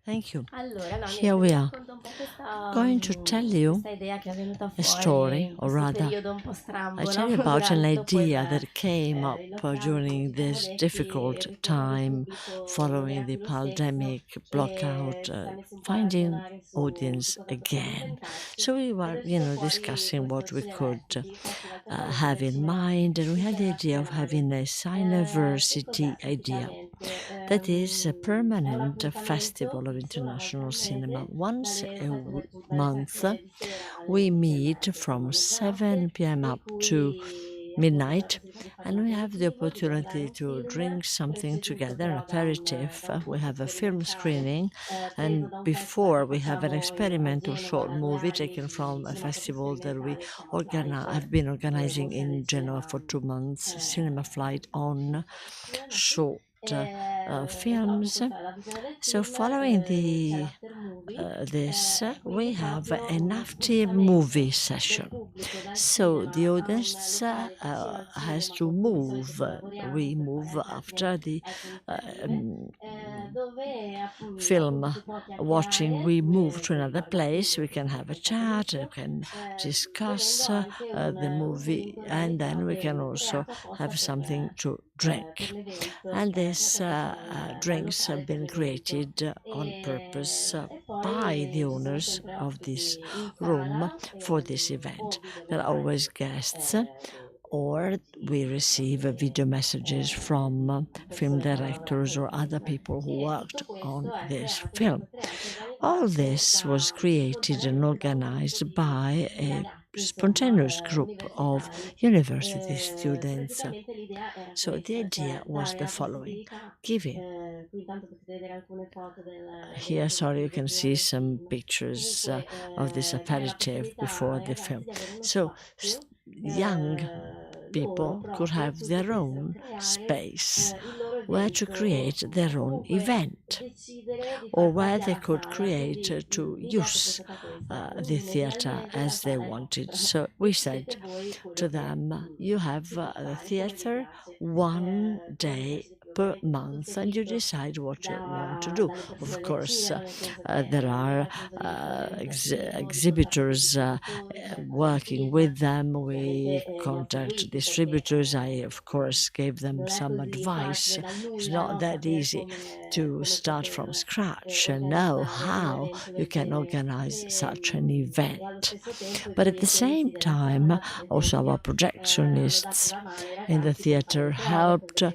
Thank you. Allora, no, Here niente, mi we are, racconta un po' questa, going to tell you questa idea che è venuta a fuori story, in or questo rather, periodo un po' I strambo, tell no? you about an Durante dopo idea that came il up lockdown, come ci during siamo this detti, difficult ritornati time subito following the moderati lo stesso, pandemic e blockout, ci siamo messi un po' a finding ragionare su audience cosa possiamo again. inventarci So we ed were, è uscito fuori discussing questo what we could Cineversity, Festival have permanente del in cinema mind, and we had the idea of internazionale. having a Che Cineversity cos'è idea. praticamente? That is a È un permanent appuntamento festival of fisso una volta international al cinema. mese, Once a dalle month, 7 di sera alle we 10 meet from della mezzanotte, 7 p.m. in up to cui appunto c'è la midnight, possibilità di fare un and we have the aperitivo, di guardare opportunity un to film, drink something preceduto together, an però aperitif. da un We corto have a film sperimentale, screening, preso and da un festival che before we have an facciamo a experimental Genova short da 2 movie anni taken di from a cinema corto festival that we sperimentale, si chiama Flight, have been con organizing sede in al Genoa cinema for 2 months, Cinema Flight sì, on al cinema, sì. short E films. appunto la visione del So film, following c'è the l'after movie, this, è we quindi have proprio an uno after movie spostamento del session. pubblico dal So the cinema a un audience locale vicino al has cinema to con cui di solito move. collaboriamo We per fare move altre after the iniziative, um, dove film appunto si può watching. chiacchierare We move come, to come another capita place. appunto We in can questo, have a questa chat. We troupe, can bevendo discuss anche the un movie, drink and then we organizzato can e also creato apposta have something to per drink. l'evento, And creato these apposta dal drinks have locale per been l'evento. created on purpose E by the poi ci sono owners sempre of this ospiti in room sala, for this o event. There are always videomessaggi guests, or we di receive appunto video messages from film persone che hanno lavorato directors al or other film, people who e worked tutto on questo this è film. stato creato e All organizzato this was created and da un gruppo organized by di a ragazzi, insomma, spontaneous group of universitari. university students. Praticamente l'idea era So the questa, idea cioè was dare the la following: possibilità, giving. qui intanto potete vedere alcune foto degli Here, sorry, you aperitivi can prima see del some film. pictures Comunque, of this dare la aperitif possibilità before ai the film. ragazzi di avere uno So spazio, young loro people could proprio, have su cui their potessero own creare space il loro where to evento, create o their own comunque event, decidere di or far where parte they alla could sala. create Quindi to l'idea fosse use stata questa: the un mese al theater mese la as they sala è wanted. vostra, So we said decidete voi quello to che them, you have si può the fare come vi theater piace. one Poi per day esempio per ovviamente tutto month, and you seguito decide what you want to do. dalle Of persone del course, cinema, nel senso che there are viene fatto uso di fondi educativo, di contatti con i exhibitors distributori, per fare il working film. with them. We Ovviamente li ho contact seguiti perché distributors. I, of course, gave them non è some così advice. facile dal It's nulla, not no? that Sapere easy to come start from poter scratch and know organizzare un how evento you del can genere, organize such an e allo event. stesso tempo i But at the same professionisti della time, sala, per also our esempio, hanno dato projectionists una mano ai in the ragazzi per fare theater le prove, per helped l'esempio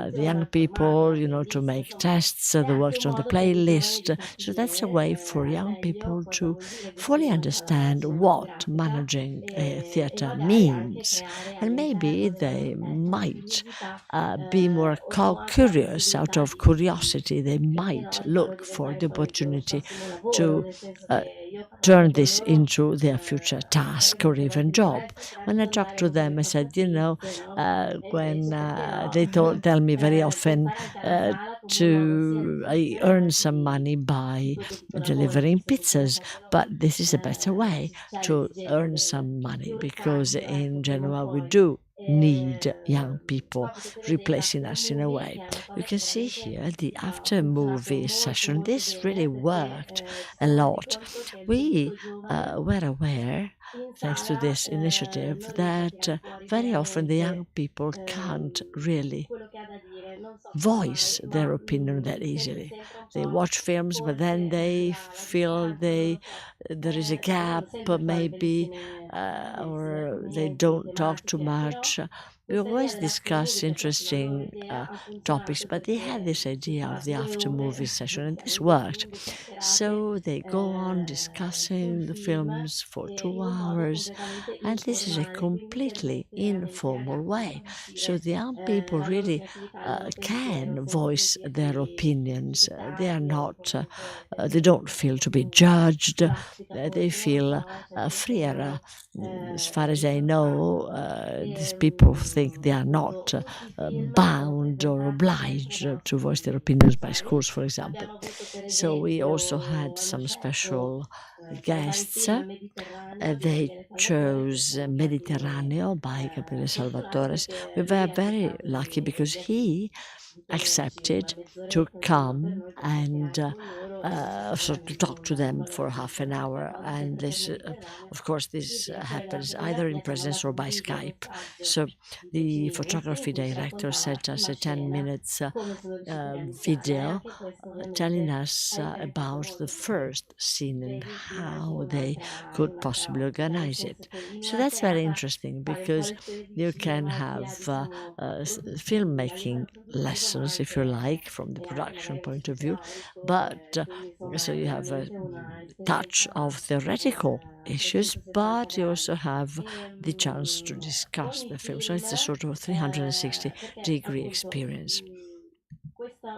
di the young edizione, formato, people, la to playlist, make insomma tests. è They anche un worked on the modo per i giovani di playlist. So that's a capire way for al young meglio people cosa to vuol dire fully gestire una sala understand what cinematografica, managing a e theater magari anche means. creare And maybe all'interno della loro they testa una might curiosità, be more o la curious. Out possibilità of di, curiosity, they perché might no, di farlo look for diventare the poi il loro opportunity prossimo lavoro, to nel senso uh, che io parlando turn con this loro, into their future task magari or per even qualche job. progetto si When tratta I di talked andare to con them, I queste said, scappiste, no? E when invece perché no? they tell me very often Pensare anche alla sala come un modo sia di to I earn divertirsi some money by di quei piccoli lavori, nel delivering senso che come pizzas, fate but voi, this is a better way c'è to l'esigenza earn some di money, un because ricambio, ecco, in prima o Genoa we poi. do need young people Qua potete vedere replacing l'after us in a movie, way. che è una You cosa che can see veramente here the ha after funzionato movie molto session. molto This really bene, perché worked ci a siamo resi lot. conto che il We pubblico giovane were aware, in thanks to sala this initiative, non riesce a that tirar fuori very often the young veramente people can't really quello che ha da dire, non so come voice mai, their ma opinion that si sente easily. sempre un They po' watch films, but then forse they la feel distanza, non they lo so. there is a Sai, io gap, non sempre sto maybe, nelle or they argomenti don't talk too tematiche, però much. We questa idea always dell'after movie, discuss che è stata una loro interesting idea, ha topics, funzionato but they had perché this ci idea sono of the state 2 after ore movie session, and this veramente di worked. lunghe chiacchierate So they go on sul discussing the film, films for in two un modo hours, completamente and this is a informale, quindi completely permette veramente ai informal ragazzi way. di So uscire the young people la loro really creatività, il loro pensiero, can senza voice their sentirsi opinions. They are giudicati o not, comunque they don't feel to be judged. caspita, They forse non lo feel so, c'è freer. qualcuno As far as I know, incontrato these che people think they are not appunto tutti i film o per bound or questa obliged festival to voice their opinions by internazionali schools, for example. abbiamo avuto per So we also had esempio lo some chef special con guests. Valentina Mediterraneo di They Gabriele Salvatore, che chose sono piatti Mediterraneo by Gabriele fortunati Salvatore. perché We were lui ha very accettato lucky di because mettersi he di tenerci una accepted to mezz'oretta insomma per come noi per and chiacchierare con loro so to talk to them for half an hour. And this, of course, this happens either in presence or by Skype. So the photography director sent us a 10 minutes video telling us about the first scene and how they could possibly organize it. So that's very interesting because you can have filmmaking lessons, if you like, from the production point of view, but so you have a touch of theoretical issues, but you also have the chance to discuss the film. So it's a sort of 360-degree experience.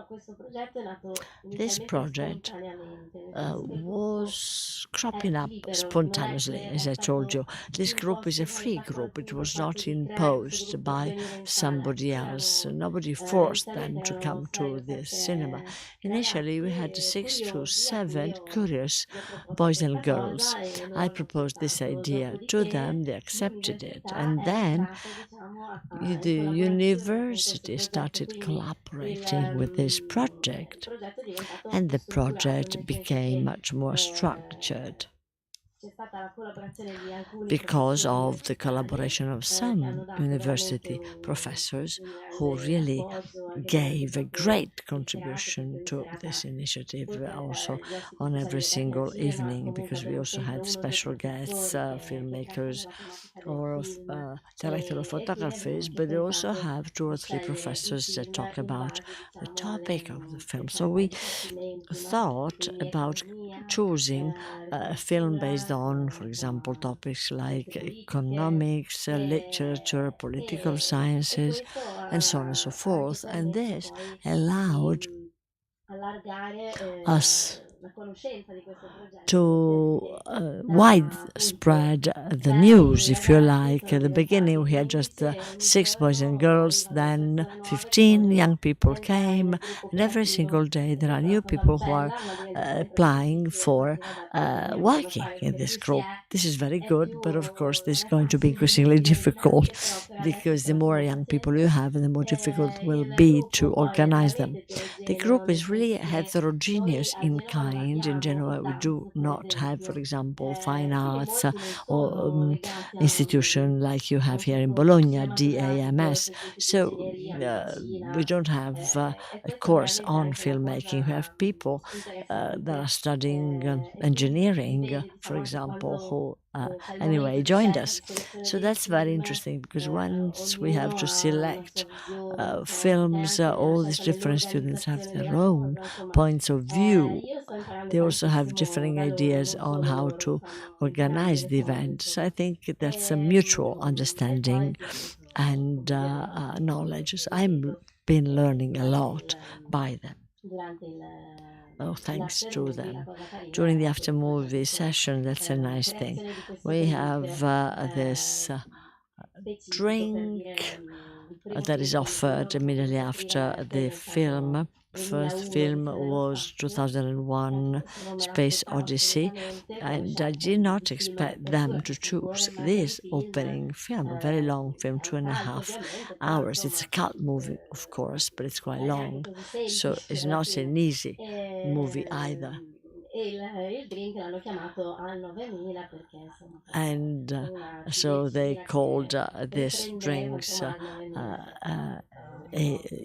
questo progetto è nato This inizialmente project spontaneamente, nel senso che il gruppo was è cropping up libero, non è spontaneously, che as è I told stato you. This group is a imposto free da group. It qualcuno, was fatto not di crea questo imposed gruppo per by venire in sala. somebody else. Erano Nobody forced them inizialmente to erano come 6 to o the cinema. 7 Initially, we ragazzi had six to curiosi a cui seven io curious gli ho proposto boys and questa girls. cosa e loro I hanno proposed this accettato. idea to Dopodiché them, they accepted it, l'università and è then entrata, diciamo, the in collaborazione con questo university progetto, started quindi collaborating with this il project, progetto è diventato and più the strutturato, project nel senso became che much more eh, structured c'è stata la collaborazione di alcuni because professori of the universitari collaboration of che hanno some dato veramente university professors un who grande really appoggio, anche durante gave a proprio great le serate, contribution tipo in to this serata initiative oltre also agli ospiti on every specializzati al single cinema, evening, comunque because we abbiamo also sempre had uno o due special guests, professori che trattano filmmakers la tematica del or film director of e quindi abbiamo photographies, anche but they also tentato have two di or three scegliere i professors that film talk in about base, the diciamo, topic of the film. So ai we dipartimenti, no? thought Quindi about economia, choosing a film based letteratura, on, for example, insomma, topics scienze like politiche economics, literature, political e sciences, questo and so on and so ha anche forth. And permesso this poi di allowed allargare us la conoscenza di questo progetto, nel senso to che da appunto widespread the news, 6 if you ragazzi like. sono At the beginning, diventati we had just bravissimi e ogni 6 boys and giorno girls, arrivano then persone nuove che 15 vogliono young people entrare came, nel gruppo and every creativo. single day E there are questa è new la cosa people who are bella, ma diventa sempre più applying difficile for farli adattare come vogliono working fare, in perché this più si group. This is very è good, più but of course, this non is è going to be facile increasingly gestire le difficult dinamiche, però per adesso because c'è the la more prima young people you partenza. have, the more difficult will Il be to gruppo poi è organize them. veramente The eterogeneo, group nel is really senso che noi heterogeneous a in Genova non kind. In abbiamo i Genoa, we do dance, per not have, for esempio, example, fine quindi arts molti non or sono legati institution like you have a un here in percorso Bologna, cinematografico, DAMS. scientifico, So ingegneria, we medicina, don't have e a questo course rende on anche la filmmaking. We have cosa people that are interessante. studying E quindi engineering, dipende, for diciamo, anche example, quando who c'è il anyway momento joined di us. selezione So dei that's very film, interesting because once we have ognuno to ha una sua select visione, insomma, e films, anche nella all these scelta different students have nell'organizzazione their della own cosa, insomma, points of view. io sto imparando They also have tantissimo differing da loro, ideas non on solo how loro mi to fanno imparare organize delle the cose, event. So I insomma. think that's a mutual E poi understanding sì, appunto, and come dicevo, knowledge. So I've ripeto, been learning a durante lot by them. durante Oh, thanks l'after to movie la them. cosa carina During the è after appunto questa movie session, that's a nice thing. creazione di questo We drink have this specifico per dire drink il primo that film is che loro offered hanno voluto immediately offrire after è the diventato film. First 2001 film Odissea nello was spazio. Infatti 2001 questo non me Space l'aspettavo Odyssey, assolutamente come and I scelta did di not film expect d'apertura them to perché choose Gore il this film, opening film, a very long film, è un two and a cult half ovviamente, però hours. It's a insomma cult movie, of course, but it's non quite è neanche long, così so semplice it's alla not fine. an easy movie either. E il drink l'hanno chiamato al 9000 perché insomma And è una so they ciliegina called che this riprendeva drinks insomma al 9000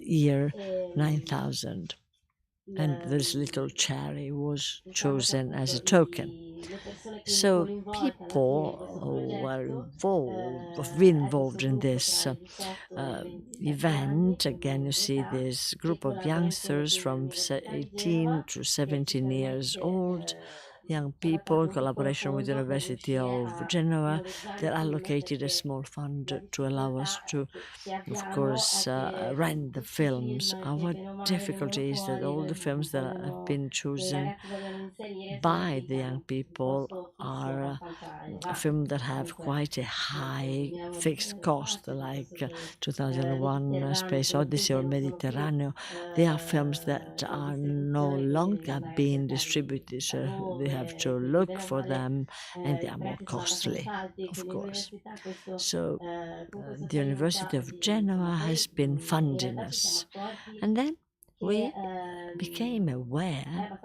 year e 9000, and this little il- cherry was diciamo che chosen as appunto a token. le persone So coinvolte alla fine in questo people who were progetto, involved, have been è questo involved in gruppo this tra i 18 e i 27 anni event, again, come you see età, this che group of collabora insieme youngsters quindi from all'Università di 18 Genova, to che ci 17 years permette old, young ha people dato in un piccolo collaboration with the fondo per University riuscire of a Genoa. They noleggiare i film allocated a perché small la fund to allow us difficoltà to, che of abbiamo course, è che rent the tutti i films. film che Our bene o male vengono difficulty is that fuori, all the films that have been che i chosen ragazzi vogliono inserire si by the young meritano un people costo fisso are abbastanza a elevato, film perché that have comunque quite a appunto high fixed 2001 cost, spazio piuttosto like che 2001 Mediterraneo, Space sono film Odyssey che or non sono più Mediterraneo. They are films that in are no distribuzione, quindi longer bisogna being repertarli distributed, so they have altrove, to quindi look bene o for male them, and they i are more prezzi sono costly, abbastanza alti, of quindi course. l'università questo So con questa the University tenuta of insomma Genoa has poi been in funding realtà ci siamo us. accorti And then we became aware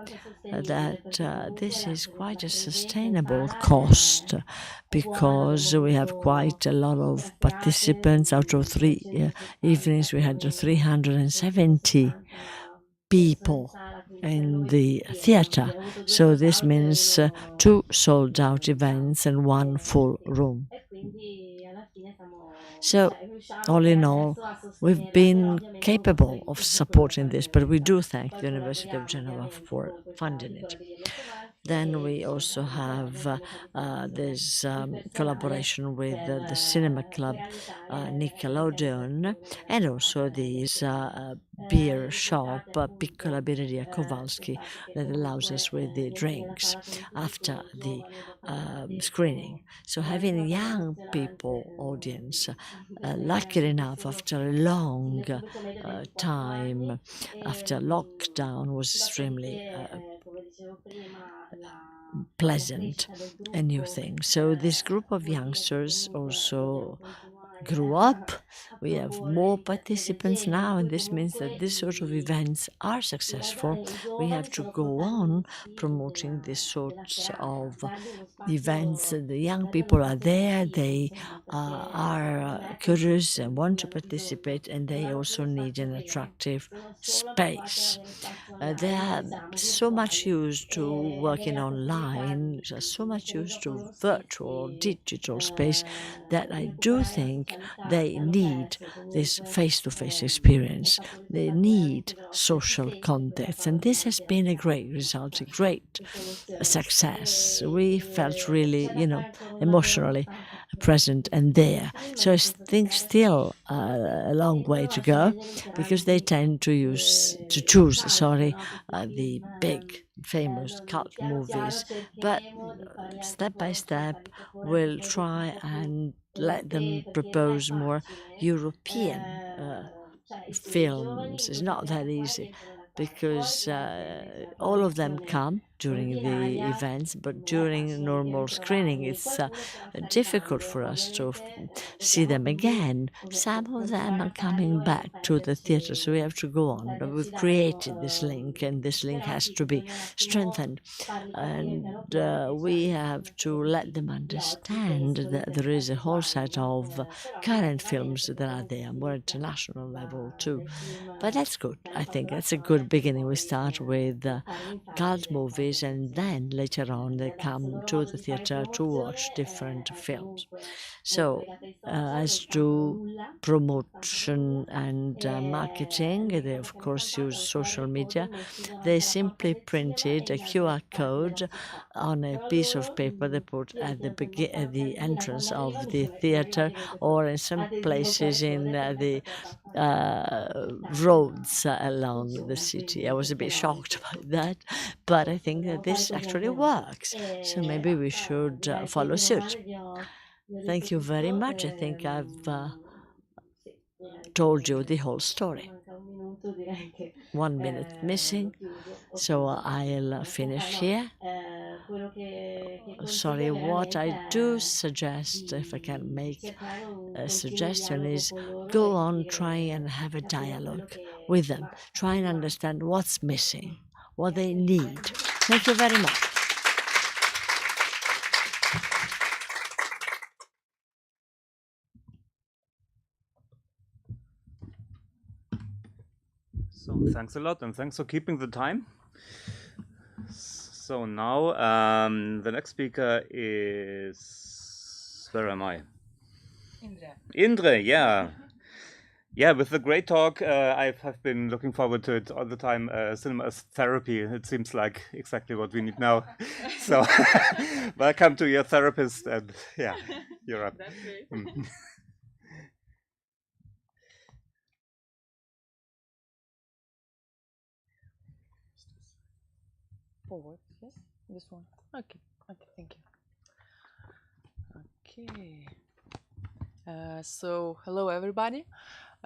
that this is quite a sustainable cost because we have quite a lot of participants. Out of 3 evenings, we had 370 people in the theatre. So this means 2 sold-out events and 1 full room. So, all in all, we've been capable of supporting this, but we do thank the University of Genova for funding it. Then we also have this collaboration with the cinema club Nickelodeon, and also this beer shop, Piccola Birreria Kowalski, that allows us with the drinks after the screening. So having a young people audience, lucky enough after a long time, after lockdown, was extremely pleasant, a new thing. So this group of youngsters also grew up. We have more participants now, and this means that this sort of events are successful. We have to go on promoting these sorts of events. The young people are there, they are curious and want to participate, and they also need an attractive space. They are so much used to working online, so much used to virtual or digital space, that I do think they need this face-to-face experience. They need social contacts, and this has been a great result, a great success. We felt really, emotionally present and there. So I think still a long way to go, because they tend to choose the big famous cult movies, but step by step we'll try and let them propose more European films. It's not that easy because all of them come during the events, but during normal screening it's difficult for us to see them again. Some of them are coming back to the theatre, so we have to go on. We've created this link, and this link has to be strengthened, and we have to let them understand that there is a whole set of current films that are there, more international level too. But that's good. I think that's a good beginning. We start with cult movies, and then later on they come to the theatre to watch different films. So, as to promotion and marketing, they of course use social media. They simply printed a QR code on a piece of paper they put at the entrance of the theatre, or in some places in the roads along the city. I was a bit shocked about that, but I think that this actually works. So maybe we should follow suit. Thank you very much. I think I've told you the whole story. 1 minute missing, so I'll finish here. Sorry, what I do suggest, if I can make a suggestion, is go on trying and have a dialogue with them. Try and understand what's missing, what they need. Thank you very much. So thanks a lot, and thanks for keeping the time. So now the next speaker is, where am I? Indre, yeah. Yeah, with the great talk, I've been looking forward to it all the time. Cinema as therapy, it seems like exactly what we need now. So welcome to your therapist, and yeah, you're up. That's great. Forward, yes, this one. Okay, thank you. Okay. So hello everybody.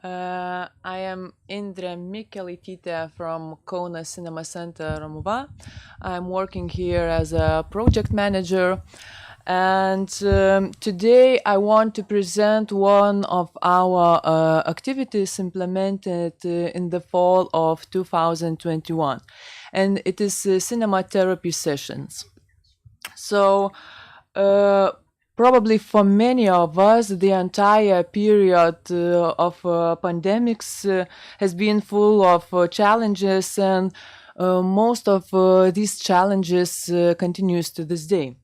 I am Indre Mikelaityte from Kaunas Cinema Center Romuva. I'm working here as a project manager, And today I want to present one of our activities implemented in the fall of 2021, and it is cinema therapy sessions. So probably for many of us, the entire period of pandemics has been full of challenges, and most of these challenges continues to this day.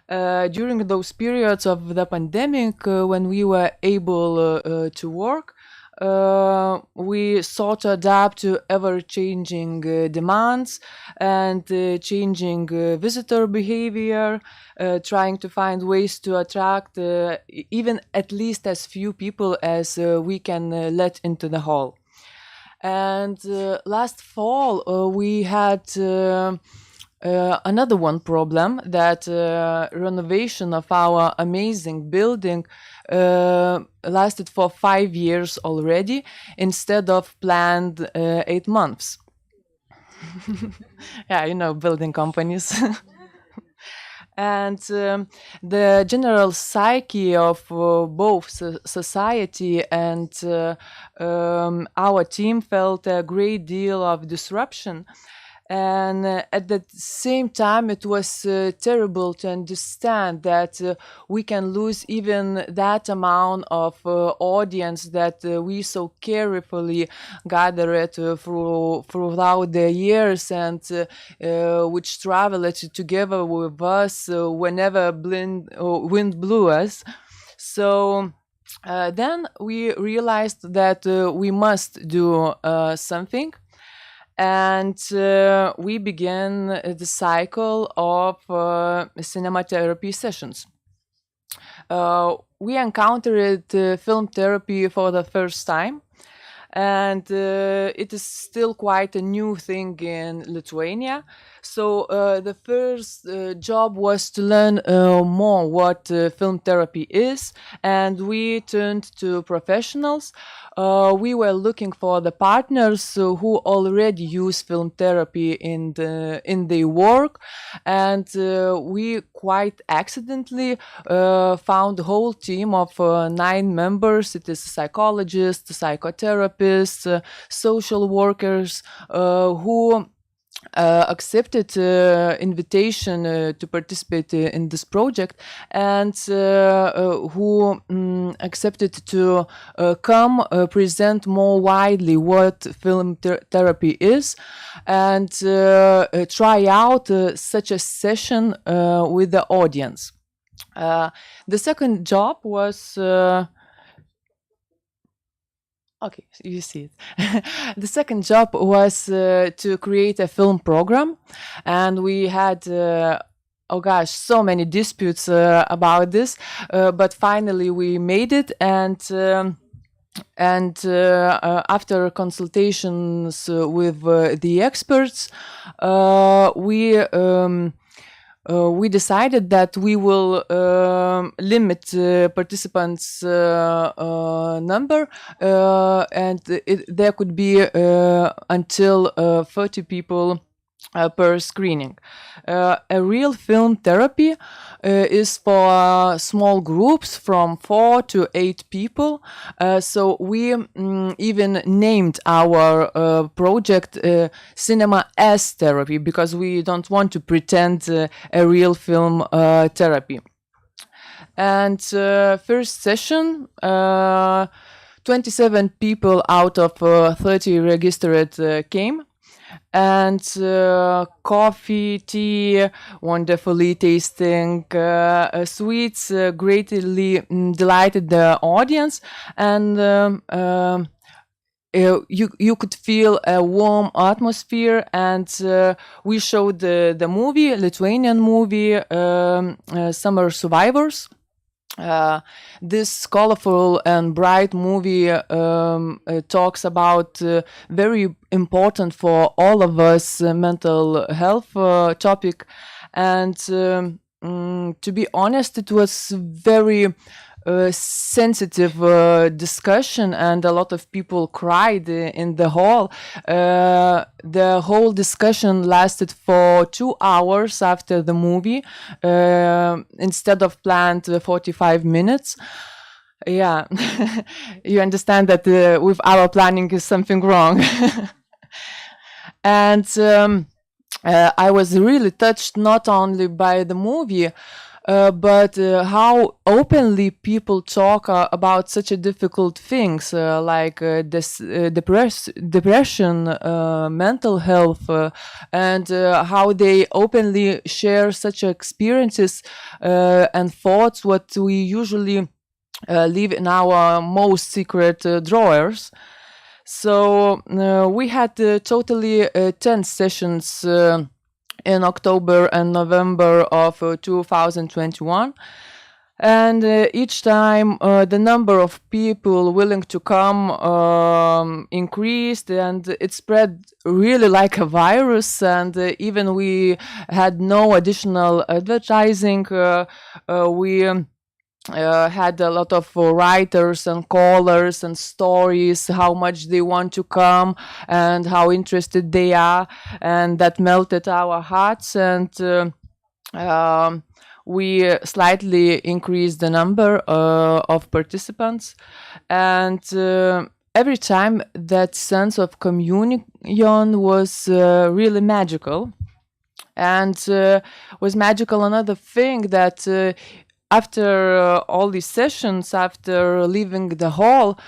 During those periods of the pandemic, when we were able to work, we sought to adapt to ever-changing demands and changing visitor behavior, trying to find ways to attract even at least as few people as we can let into the hall. And last fall, we had another one problem, that renovation of our amazing building lasted for 5 years already instead of planned 8 months. Yeah, you know, building companies. And the general psyche of both society and our team felt a great deal of disruption. And at the same time, it was terrible to understand that we can lose even that amount of audience that we so carefully gathered throughout the years, and which traveled together with us whenever wind blew us. So then we realized that we must do something. And we began the cycle of cinema therapy sessions. We encountered film therapy for the first time, and it is still quite a new thing in Lithuania. So the first job was to learn more what film therapy is, and we turned to professionals. We were looking for the partners who already use film therapy in their work, and we quite accidentally found a whole team of 9 members. It is psychologists, psychotherapists, social workers who accepted invitation to participate in this project, and who accepted to come present more widely what film therapy is, and try out such a session with the audience. The second job was okay, you see it. The second job was to create a film program, and we had oh gosh, so many disputes about this, but finally we made it, and after consultations with the experts, we decided that we will limit participants' number, and there could be until 30 people per screening. A real film therapy is for small groups from 4 to 8 people. So we even named our project Cinema as Therapy, because we don't want to pretend a real film therapy. And first session, 27 people out of 30 registered came. And coffee, tea, wonderfully tasting sweets greatly delighted the audience, and you could feel a warm atmosphere. And we showed the movie, Lithuanian movie, Summer Survivors. This colorful and bright movie talks about very important for all of us mental health topic, and to be honest, it was very sensitive discussion, and a lot of people cried in the hall. The whole discussion lasted for 2 hours after the movie, instead of planned 45 minutes. Yeah, you understand that with our planning is something wrong. And I was really touched not only by the movie, but how openly people talk about such a difficult things, like depression, mental health, and how they openly share such experiences and thoughts what we usually leave in our most secret drawers. So we had totally 10 sessions in October and November of 2021. And each time the number of people willing to come increased, and it spread really like a virus. And even we had no additional advertising. We had a lot of writers and callers and stories, how much they want to come and how interested they are, and that melted our hearts. And we slightly increased the number of participants, and every time that sense of communion was really magical. And was magical another thing that after all these sessions, after leaving the hall,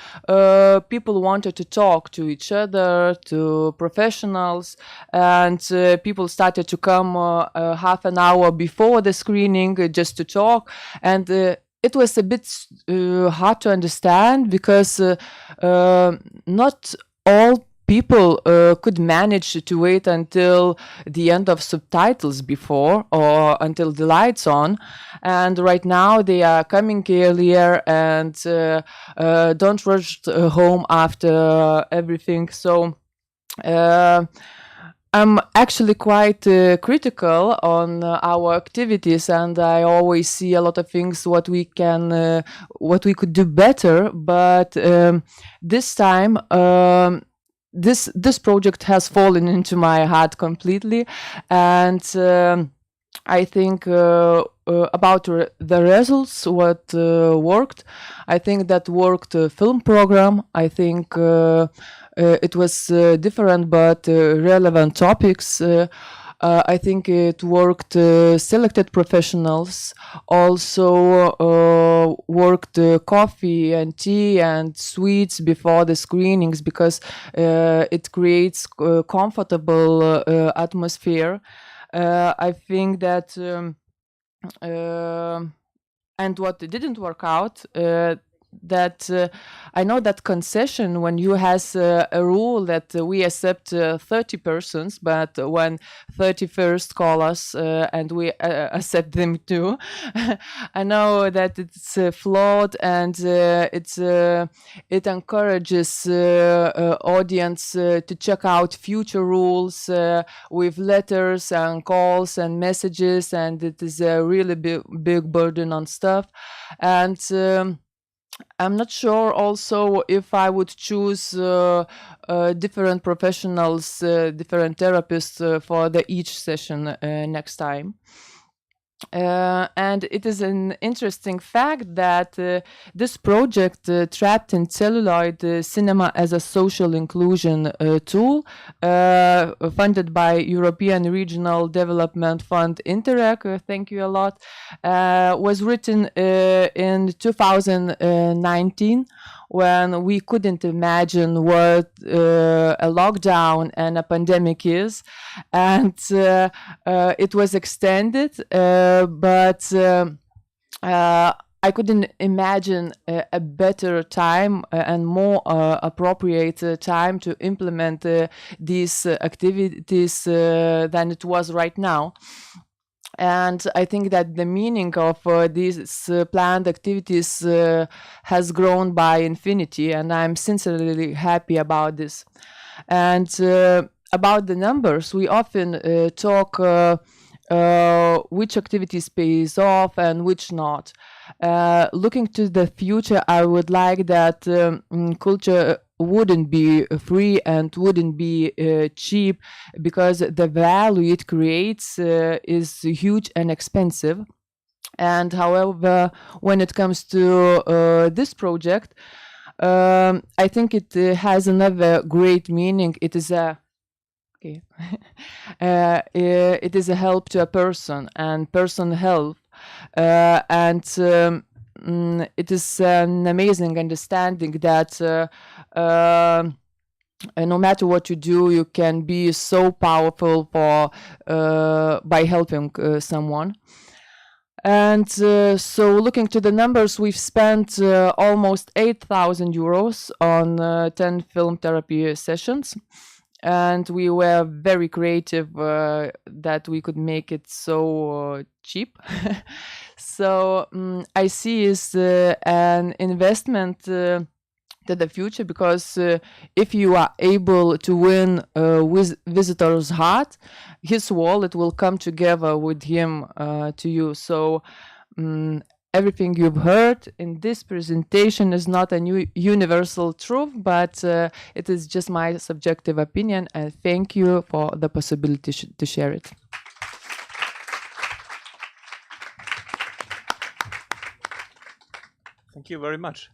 people wanted to talk to each other, to professionals, and people started to come half an hour before the screening just to talk. And it was a bit hard to understand, because not all people could manage to wait until the end of subtitles before, or until the lights on. And right now they are coming earlier and don't rush home after everything. So I'm actually quite critical on our activities, and I always see a lot of things what we could do better. But this time, this project has fallen into my heart completely, and I think about the results, what worked. I think that worked film program. I think it was different but relevant topics. I think it worked selected professionals, also worked coffee and tea and sweets before the screenings, because it creates comfortable atmosphere. I think that and what didn't work out, that I know that concession, when you has a rule that we accept 30 persons, but when 31st call us and we accept them too, I know that it's flawed, and it encourages audience to check out future rules with letters and calls and messages, and it is a really big burden on stuff. And I'm not sure also if I would choose different professionals, different therapists for each session next time. And it is an interesting fact that this project, Trapped in Celluloid Cinema as a Social Inclusion Tool, funded by European Regional Development Fund Interreg, thank you a lot, was written in 2019, when we couldn't imagine what a lockdown and a pandemic is. And it was extended, but I couldn't imagine a better time and more appropriate time to implement these activities than it was right now. And I think that the meaning of these planned activities has grown by infinity, and I'm sincerely happy about this. And about the numbers, we often talk which activities pays off and which not. Looking to the future, I would like that culture wouldn't be free and wouldn't be cheap, because the value it creates is huge and expensive. And however, when it comes to this project, I think it has another great meaning. It is a it is a help to a person and person health, and it is an amazing understanding that no matter what you do, you can be so powerful for by helping someone. And so looking to the numbers, we've spent almost 8,000 euros on 10 film therapy sessions. And we were very creative that we could make it so cheap. So I see is an investment to the future, because if you are able to win with visitor's heart, his wallet will come together with him to you. So everything you've heard in this presentation is not a new universal truth, but it is just my subjective opinion, and thank you for the possibility to share it. Thank you very much.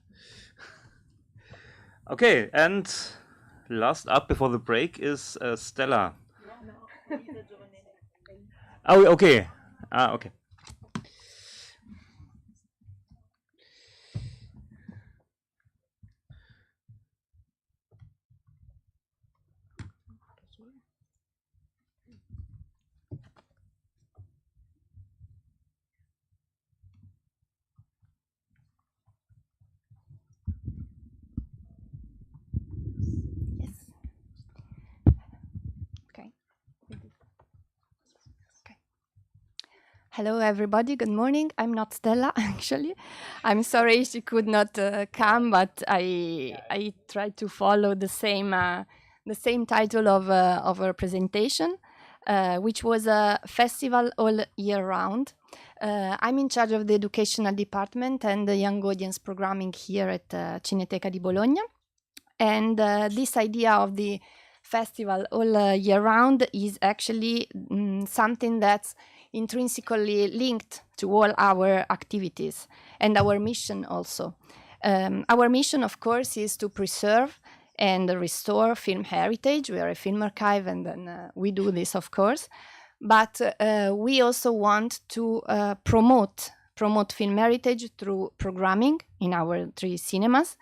Okay, and last up before the break is Stella. Oh, okay. Okay. Hello, everybody. Good morning. I'm not Stella, actually. I'm sorry she could not come, but I tried to follow the same title of her presentation, which was a festival all year round. I'm in charge of the educational department and the young audience programming here at Cineteca di Bologna. And this idea of the festival all year round is actually something that's intrinsically linked to all our activities and our mission also. Our mission, of course, is to preserve and restore film heritage. We are a film archive, and then we do this, of course. But we also want to promote film heritage through programming in our 3 cinemas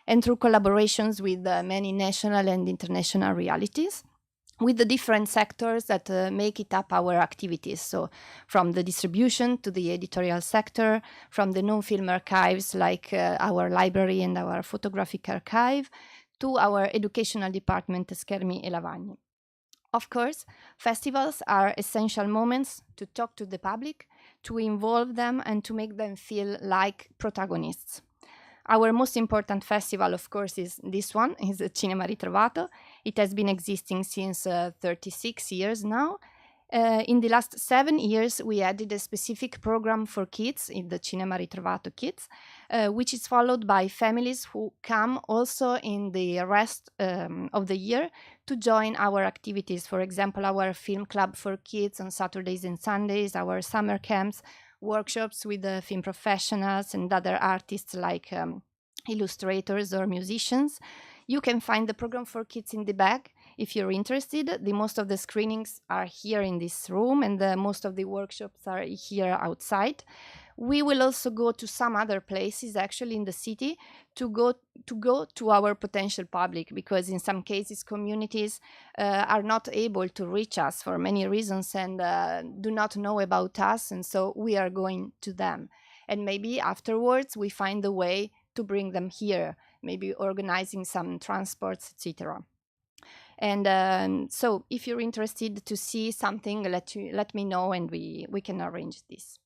and through collaborations with many national and international realities, with the different sectors that make it up our activities. So from the distribution to the editorial sector, from the non-film archives like our library and our photographic archive, to our educational department, Schermi e Lavagni. Of course, festivals are essential moments to talk to the public, to involve them, and to make them feel like protagonists. Our most important festival, of course, is this one, is Cinema Ritrovato. It has been existing since 36 years now. In the last 7 years, we added a specific program for kids in the Cinema Ritrovato Kids, which is followed by families who come also in the rest of the year to join our activities. For example, our film club for kids on Saturdays and Sundays, our summer camps, workshops with the film professionals and other artists like illustrators or musicians. You can find the program for kids in the back if you're interested. Most of the screenings are here in this room, and most of the workshops are here outside. We will also go to some other places actually in the city to go to our potential public, because in some cases communities are not able to reach us for many reasons and do not know about us, and so we are going to them. And maybe afterwards we find a way to bring them here, maybe organizing some transports, etc. And so if you're interested to see something, let me know and we can arrange this.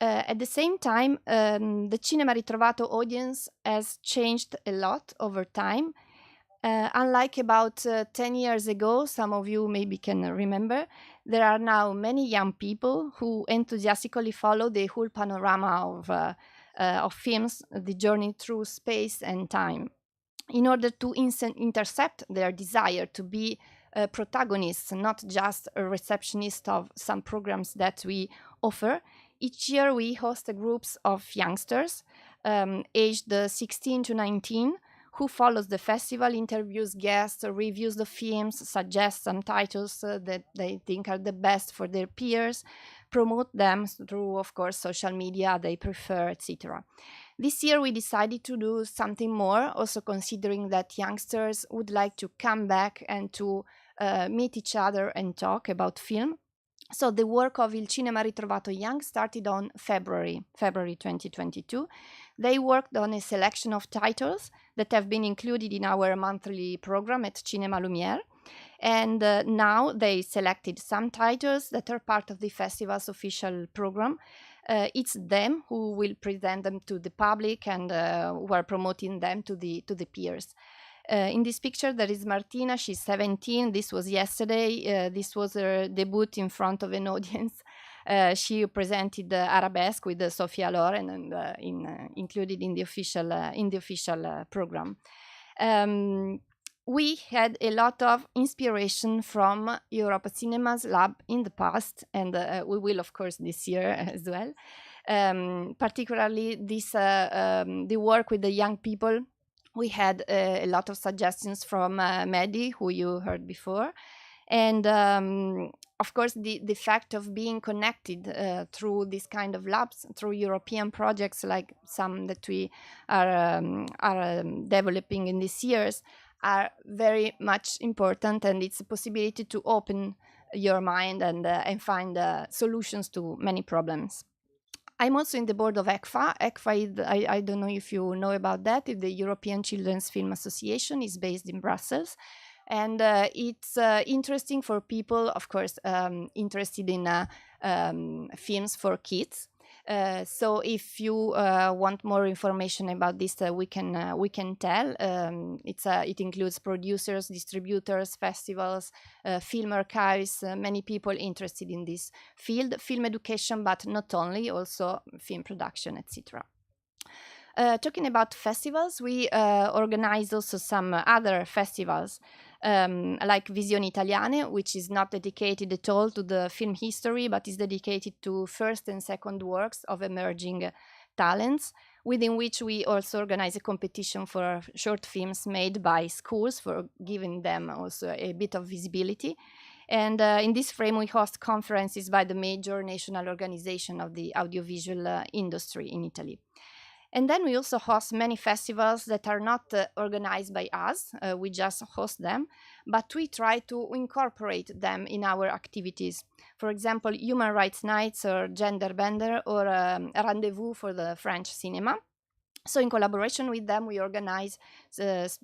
At the same time, the Cinema Ritrovato audience has changed a lot over time. Unlike about 10 years ago, some of you maybe can remember, there are now many young people who enthusiastically follow the whole panorama of films, the journey through space and time. In order to intercept their desire to be protagonists, not just a receptionist of some programs that we offer, each year we host groups of youngsters aged 16 to 19 who follows the festival, interviews guests, reviews the films, suggests some titles that they think are the best for their peers, promote them through, of course, social media they prefer, etc. This year we decided to do something more, also considering that youngsters would like to come back and to meet each other and talk about film. So the work of Il Cinema Ritrovato Young started on February 2022. They worked on a selection of titles that have been included in our monthly program at Cinema Lumière. And now they selected some titles that are part of the festival's official program. It's them who will present them to the public and who are promoting them to the peers. In this picture, there is Martina. She's 17. This was yesterday. This was her debut in front of an audience. She presented Arabesque with Sofia Loren and included in the official program. We had a lot of inspiration from Europa Cinema's lab in the past, and we will, of course, this year as well. Particularly the work with the young people. We had a lot of suggestions from Mehdi, who you heard before. And of course, the fact of being connected through this kind of labs, through European projects like some that we are developing in these years, are very much important, and it's a possibility to open your mind and find solutions to many problems. I'm also in the board of ECFA. ECFA, I don't know if you know about that, the European Children's Film Association is based in Brussels. And it's interesting for people, of course, interested in films for kids. So if you want more information about this, we can tell. It includes producers, distributors, festivals, film archives, many people interested in this field, film education, but not only, also film production, etc. Talking about festivals, we organize also some other festivals like Visioni Italiane, which is not dedicated at all to the film history, but is dedicated to first and second works of emerging talents, within which we also organize a competition for short films made by schools, for giving them also a bit of visibility. And in this frame, we host conferences by the major national organization of the audiovisual industry in Italy. And then we also host many festivals that are not organized by us. We just host them, but we try to incorporate them in our activities. For example, Human Rights Nights or Gender Bender or Rendezvous for the French cinema. So in collaboration with them, we organize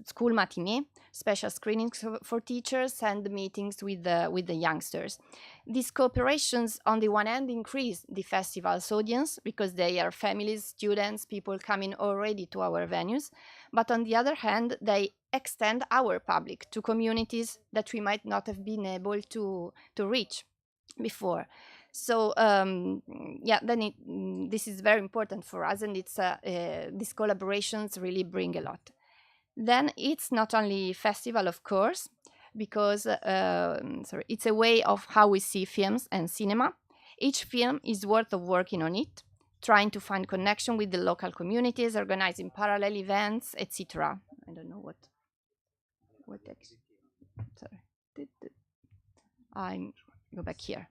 school matinee, special screenings for teachers, and meetings with the youngsters. These cooperations, on the one hand, increase the festival's audience because they are families, students, people coming already to our venues. But on the other hand, they extend our public to communities that we might not have been able to reach before. So this is very important for us, and it's these collaborations really bring a lot. Then it's not only festival, of course, because it's a way of how we see films and cinema. Each film is worth of working on it, trying to find connection with the local communities, organizing parallel events, etc. I don't know what text. Sorry, I go back here.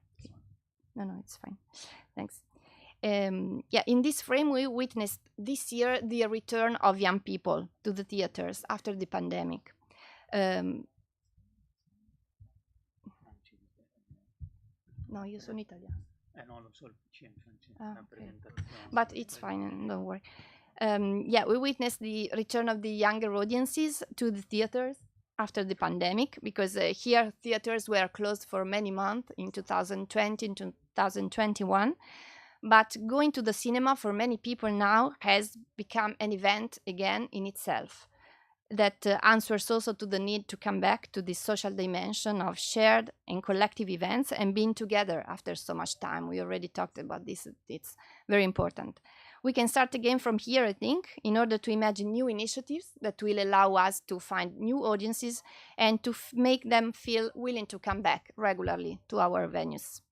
No, it's fine. Thanks. In this frame, we witnessed this year the return of young people to the theaters after the pandemic. No, io sono italiana. No, lo so, Okay. But it's fine, don't worry. We witnessed the return of the younger audiences to the theaters after the pandemic, because here theaters were closed for many months in 2020 and 2021. But going to the cinema for many people now has become an event again in itself. that answers also to the need to come back to this social dimension of shared and collective events and being together after so much time. We already talked about this. It's very important. We can start again from here, I think, in order to imagine new initiatives that will allow us to find new audiences and to make them feel willing to come back regularly to our venues.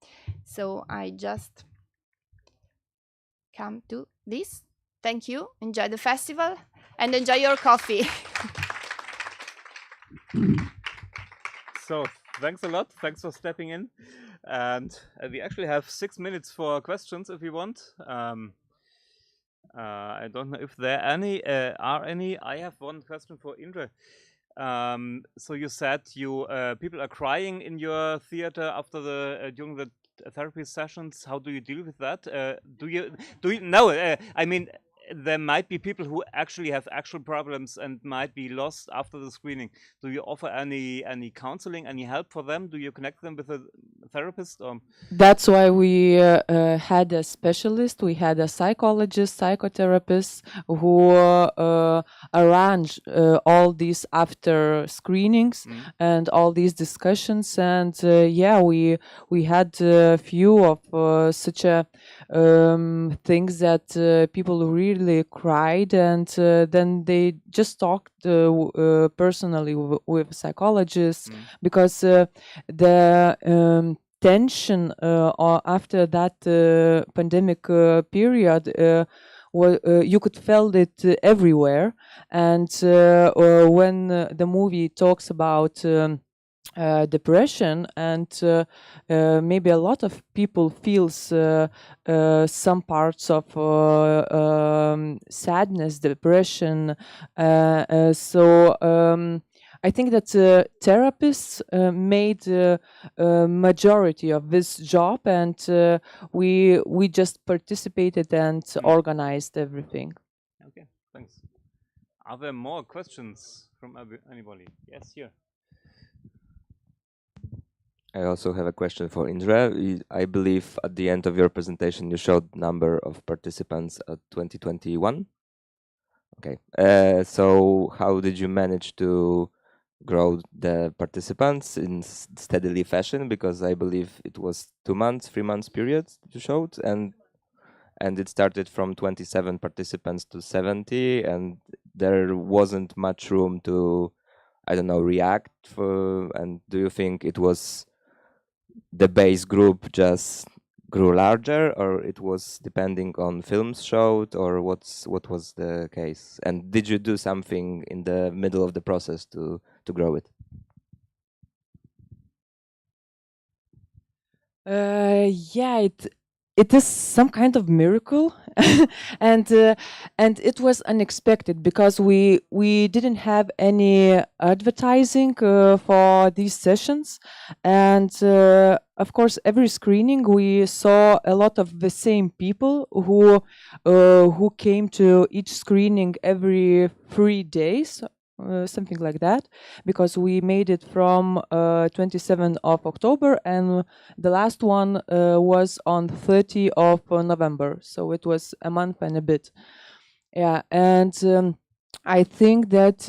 So I just come to this. Thank you. Enjoy the festival and enjoy your coffee. So thanks a lot. Thanks for stepping in. And we actually have 6 minutes for questions if you want. I don't know if there are any. I have one question for Indre. So you said people are crying in your theater after during the therapy sessions. How do you deal with that? Do you no? I mean, there might be people who actually have actual problems and might be lost after the screening. Do you offer any counseling, any help for them? Do you connect them with a therapist? That's why we had a specialist. We had a psychologist, psychotherapist who arranged all these after screenings and all these discussions. And yeah, we had a few of such a things that people really cried, and then they just talked personally with psychologists because the tension after that pandemic period you could feel it everywhere, and when the movie talks about depression, and maybe a lot of people feels some parts of sadness, depression, so I think that therapists made a majority of this job, and we just participated and organized everything. Okay, thanks. Are there more questions from anybody? Yes, here. I also have a question for Indre. I believe at the end of your presentation you showed number of participants at 2021. Okay, so how did you manage to grow the participants in steadily fashion? Because I believe it was 2 months, 3 months period you showed, and it started from 27 participants to 70, and there wasn't much room to, I don't know, react for. And do you think it was the base group just grew larger, or it was depending on films showed, or what was the case? And did you do something in the middle of the process to grow it? Yeah, it is some kind of miracle, and it was unexpected because we didn't have any advertising for these sessions, and of course every screening we saw a lot of the same people who came to each screening every 3 days. Something like that, because we made it from 27th of October, and the last one was on 30th of November, so it was a month and a bit. Yeah, and I think that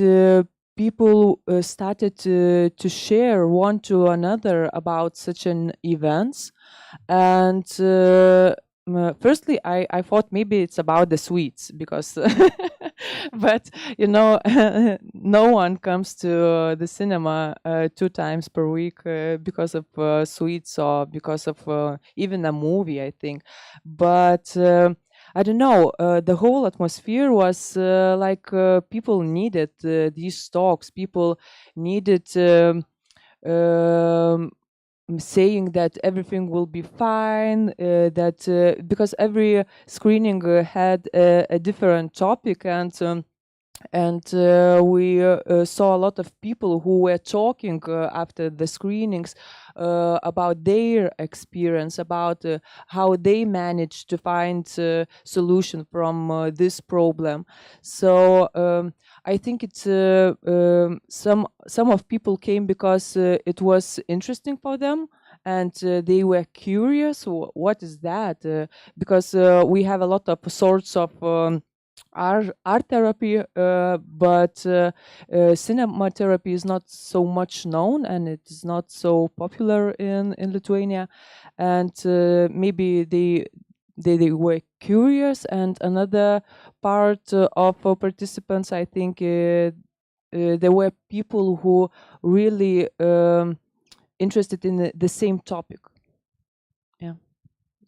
people started to share one to another about such an events, and firstly I thought maybe it's about the sweets, because but you know, no one comes to the cinema 2 times per week because of sweets, or because of even a movie, I think. But I don't know, the whole atmosphere was like people needed these talks. People needed saying that everything will be fine, that because every screening had a different topic, and we saw a lot of people who were talking after the screenings about their experience, about how they managed to find a solution from this problem. So I think it's some of people came because it was interesting for them, and they were curious. What is that? Because we have a lot of sorts of art therapy, but cinema therapy is not so much known and it is not so popular in Lithuania, and maybe they were curious. And another part of participants, I think, there were people who really interested in the same topic. Yeah,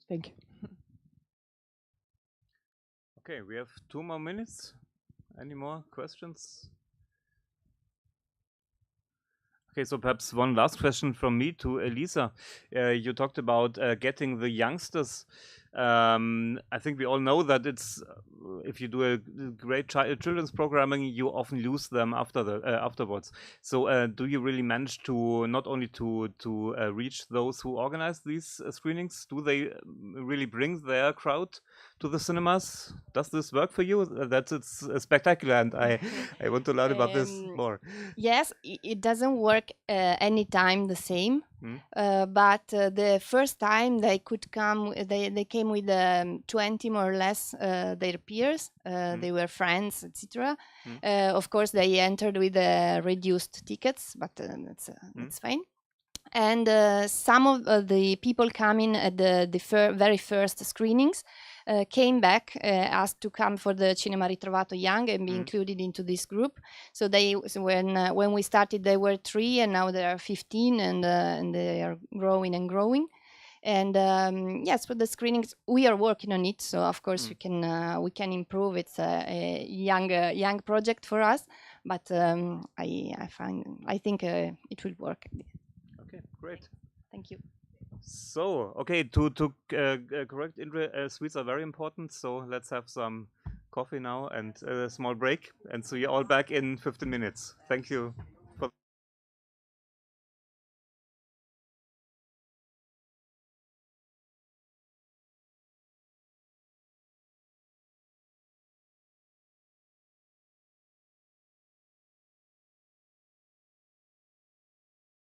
thank you. Okay, we have 2 more minutes. Any more questions? Okay, so perhaps one last question from me to Elisa. You talked about getting the youngsters. I think we all know that it's if you do a great children's programming, you often lose them afterwards. So, do you really manage to not only to reach those who organize these screenings? Do they really bring their crowd to the cinemas? Does this work for you? It's spectacular, and I want to learn about this more. Yes, it doesn't work anytime the same. Mm. But the first time they could come, they came with 20 more or less their peers. They were friends, etc. Of course, they entered with reduced tickets, but that's fine. And some of the people coming at the very first screenings came back, asked to come for the Cinema Ritrovato Young and be included into this group. So when we started, they were 3, and now they are 15, and they are growing and growing. And yes, for the screenings, we are working on it. So of course we can improve. It's a young project for us, but I think it will work. Okay, great. Thank you. So, okay, to correct Indre, sweets are very important. So let's have some coffee now and a small break. And so you're all back in 15 minutes. Thank you.